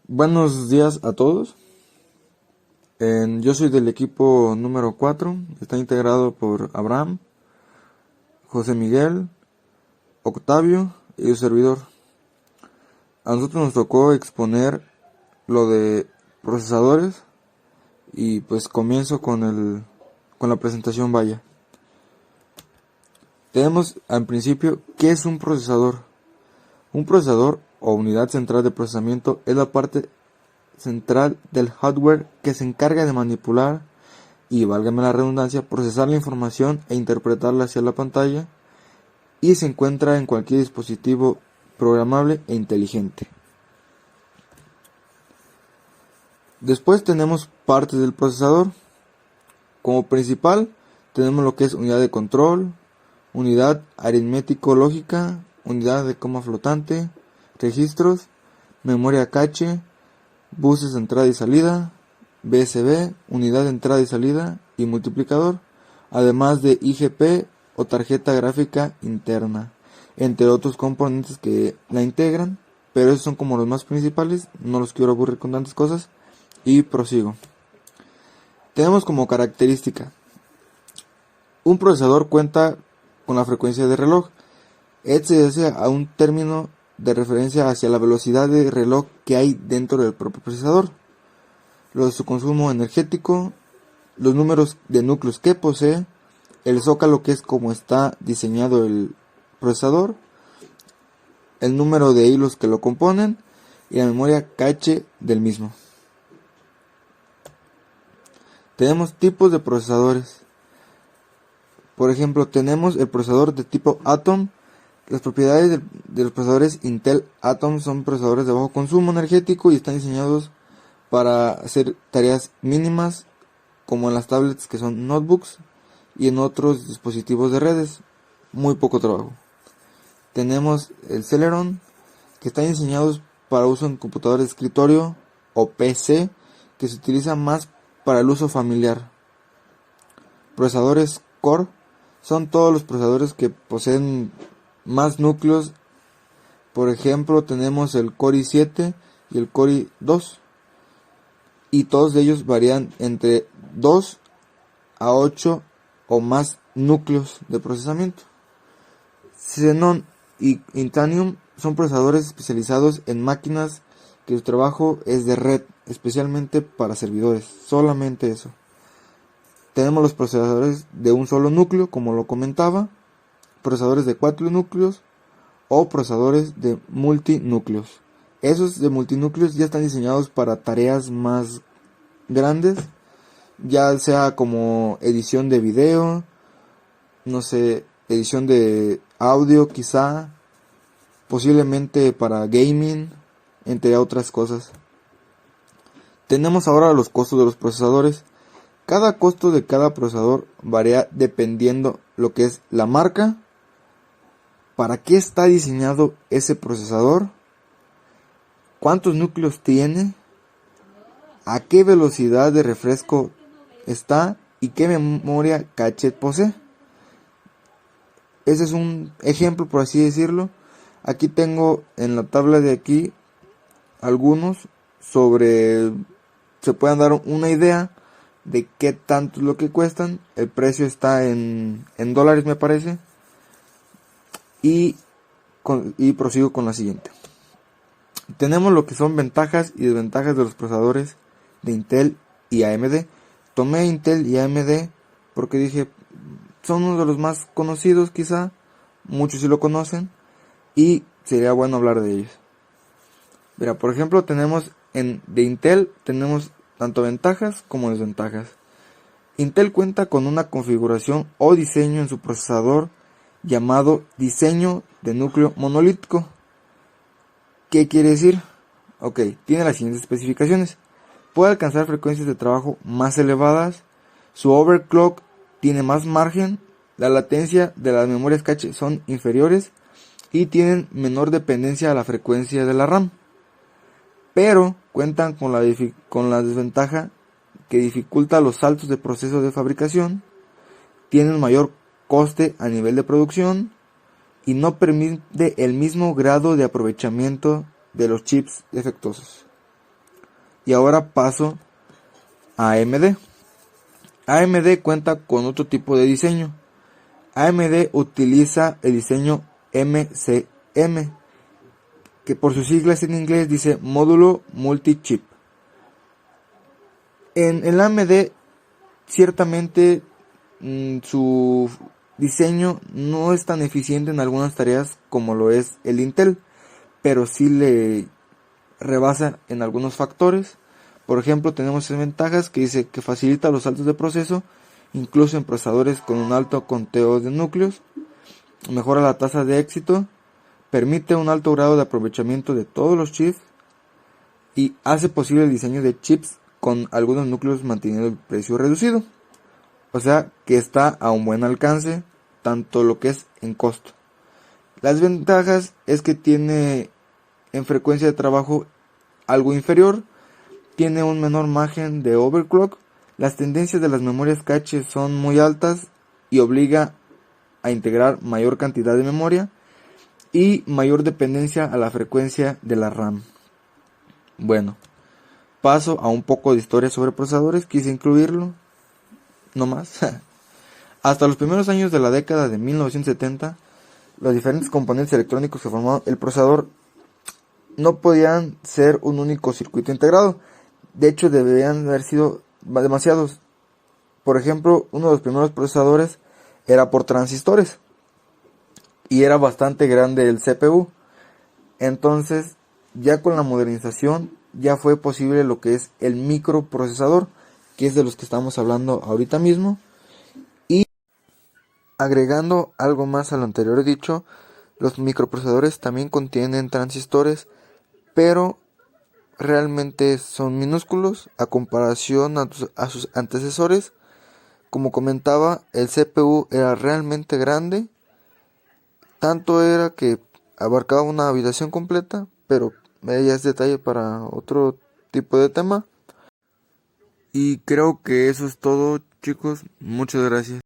Buenos días a todos. Yo soy del equipo número 4. Está integrado por Abraham, José Miguel, Octavio y su servidor. A nosotros nos tocó exponer lo de procesadores y pues comienzo con la presentación. Vaya. Tenemos al principio ¿qué es un procesador? Un procesador o unidad central de procesamiento es la parte central del hardware que se encarga de manipular y, válgame la redundancia, procesar la información e interpretarla hacia la pantalla, y se encuentra en cualquier dispositivo programable e inteligente. Después tenemos partes del procesador. Como principal tenemos lo que es unidad de control, unidad aritmético-lógica, unidad de coma flotante, registros, memoria cache, buses de entrada y salida, BSB, unidad de entrada y salida y multiplicador, además de IGP o tarjeta gráfica interna, entre otros componentes que la integran, pero esos son como los más principales. No los quiero aburrir con tantas cosas y prosigo. Tenemos como característica: un procesador cuenta con la frecuencia de reloj. Este se hace a un término de referencia hacia la velocidad de reloj que hay dentro del propio procesador, lo de su consumo energético, los números de núcleos que posee, el zócalo, que es como está diseñado el procesador, el número de hilos que lo componen y la memoria cache del mismo. Tenemos tipos de procesadores. Por ejemplo, tenemos el procesador de tipo Atom. Las propiedades de los procesadores Intel Atom son procesadores de bajo consumo energético y están diseñados para hacer tareas mínimas, como en las tablets que son notebooks, y en otros dispositivos de redes, muy poco trabajo. Tenemos el Celeron, que están diseñados para uso en computadores de escritorio o PC, que se utiliza más para el uso familiar. Procesadores Core son todos los procesadores que poseen más núcleos. Por ejemplo, tenemos el Core i7 y el Core i2, y todos ellos varían entre 2 a 8 o más núcleos de procesamiento. Xenon y Intanium son procesadores especializados en máquinas que su trabajo es de red, especialmente para servidores, solamente eso. Tenemos los procesadores de un solo núcleo, como lo comentaba, procesadores de 4 núcleos o procesadores de multinúcleos. Esos de multinúcleos ya están diseñados para tareas más grandes, ya sea como edición de video, no sé, edición de audio quizá, posiblemente para gaming, entre otras cosas. Tenemos ahora los costos de los procesadores. Cada costo de cada procesador varía dependiendo lo que es la marca, para qué está diseñado ese procesador, cuántos núcleos tiene, a qué velocidad de refresco está y qué memoria cache posee. Ese es un ejemplo, por así decirlo. Aquí tengo en la tabla de aquí algunos se puedan dar una idea de qué tanto es lo que cuestan. El precio está en dólares, me parece. Y prosigo con la siguiente. Tenemos lo que son ventajas y desventajas de los procesadores de Intel y AMD. Tomé Intel y AMD porque dije, son uno de los más conocidos quizá, muchos sí lo conocen, y sería bueno hablar de ellos. Mira, por ejemplo, de Intel tenemos tanto ventajas como desventajas. Intel cuenta con una configuración o diseño en su procesador llamado diseño de núcleo monolítico. ¿Qué quiere decir? Ok, tiene las siguientes especificaciones. Puede alcanzar frecuencias de trabajo más elevadas, su overclock tiene más margen, la latencia de las memorias cache son inferiores y tienen menor dependencia a la frecuencia de la RAM. Pero cuentan con la desventaja que dificulta los saltos de proceso de fabricación, tienen mayor coste a nivel de producción y no permite el mismo grado de aprovechamiento de los chips defectuosos. Y ahora paso a AMD. AMD cuenta con otro tipo de diseño. AMD utiliza el diseño MCM, que por sus siglas en inglés dice módulo multi-chip. En el AMD ciertamente su diseño no es tan eficiente en algunas tareas como lo es el Intel, pero sí le rebasa en algunos factores. Por ejemplo, tenemos ventajas que dice que facilita los saltos de proceso, incluso en procesadores con un alto conteo de núcleos, mejora la tasa de éxito, permite un alto grado de aprovechamiento de todos los chips y hace posible el diseño de chips con algunos núcleos manteniendo el precio reducido. O sea que está a un buen alcance, tanto lo que es en costo. Las ventajas es que tiene en frecuencia de trabajo algo inferior, tiene un menor margen de overclock, las tendencias de las memorias cache son muy altas y obliga a integrar mayor cantidad de memoria y mayor dependencia a la frecuencia de la RAM. Bueno, paso a un poco de historia sobre procesadores, quise incluirlo, no más. Hasta los primeros años de la década de 1970, los diferentes componentes electrónicos que formaban el procesador no podían ser un único circuito integrado. De hecho, deberían haber sido demasiados. Por ejemplo, uno de los primeros procesadores era por transistores y era bastante grande el CPU. Entonces, ya con la modernización, ya fue posible lo que es el microprocesador, que es de los que estamos hablando ahorita mismo. Y agregando algo más a lo anterior dicho, los microprocesadores también contienen transistores, pero realmente son minúsculos a comparación a sus antecesores. Como comentaba, el CPU era realmente grande, tanto era que abarcaba una habitación completa, pero ya es detalle para otro tipo de tema. Y creo que eso es todo, chicos. Muchas gracias.